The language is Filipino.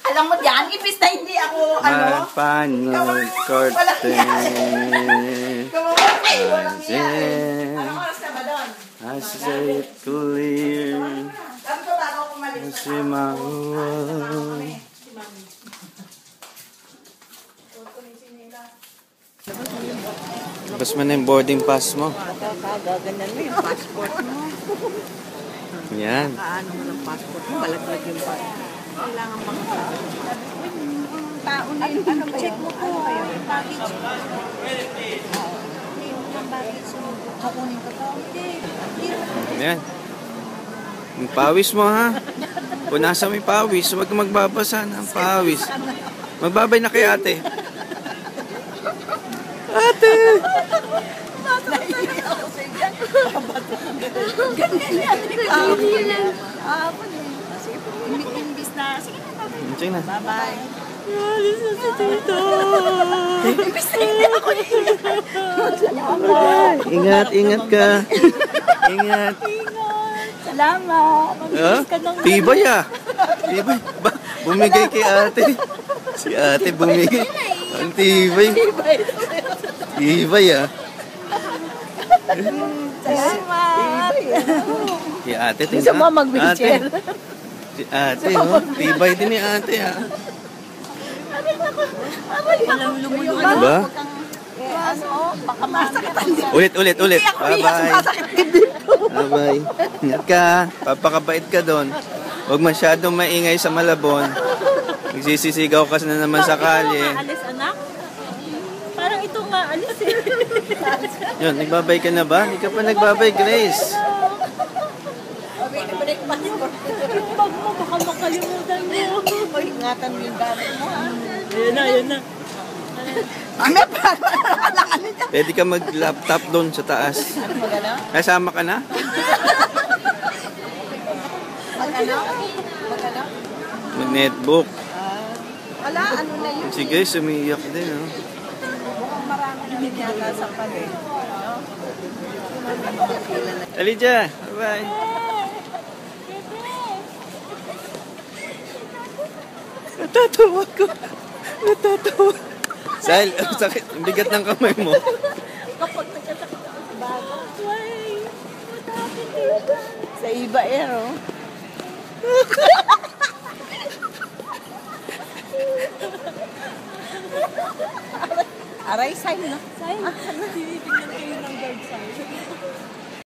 Alam mo diyan, ipis na hindi ako, Mapanood korte. Anong oras ka ba doon? I say it clear. Sabi ko bago ako umalis. Si Mahuwag. Tapos mo na yung boarding pass mo. Kagaganyan mo yung passport mo. Yan. Kaano mo ng passport mo, balaglag yung passport. Kailangan pang tao na yun. Check mo po. Baggage. Yung baggage mo. Kukunin ko to. Yan. Yung pawis mo ha. Punasan mo yung pawis. Huwag magbabasa ng pawis. Magbabay na kay ate. Ate! Naiiyak ako sa inyo. Ganyan yan. Imbis na. Sige na. Sige na. Bye-bye. Alis na si Tito. Imbis na hindi ako Ingat, ingat ka. Ingat. Salamat. Huh? Tibay ah. Tibay. Bumigay kay ate. Si ate bumigay. Ang tibay. Tibay ah. Salamat. Si ate. Gusto mo mag-wheelchair? Si ate, no? Tibay din ni ate ah. Diba? Baka masakitan din. Ulit. Bye-bye. Bye-bye. Ingat ka. Papakabait ka doon. Huwag masyadong maingay sa Malabon. Nagsisisigaw ka na naman sa kalye. Alis, anak? Parang ito nga, alis eh. Yun, nagbabay ka na ba? Hindi ka pa nagbabay, Grace. Yung bag mo, baka makalimutan mo. Ingatan mo yung gamit mo ha. Yun na. Pwede ka mag-laptop doon sa taas. Ano magana? Kasama ka na? Magana? Mag-netbook. Wala, ano na yun? Si Grace, umiiyak din. Oh. Mukhang marami din yata sa palit. Alija, bye-bye. Natatawa ko. Sahil, sakit. Ang bigat ng kamay mo. Kapag nagkasakit ako sa bago. Why? What happened to you? Sa iba oh. Aray, sign na. Sign. Tinitingnan kayo ng guard sign.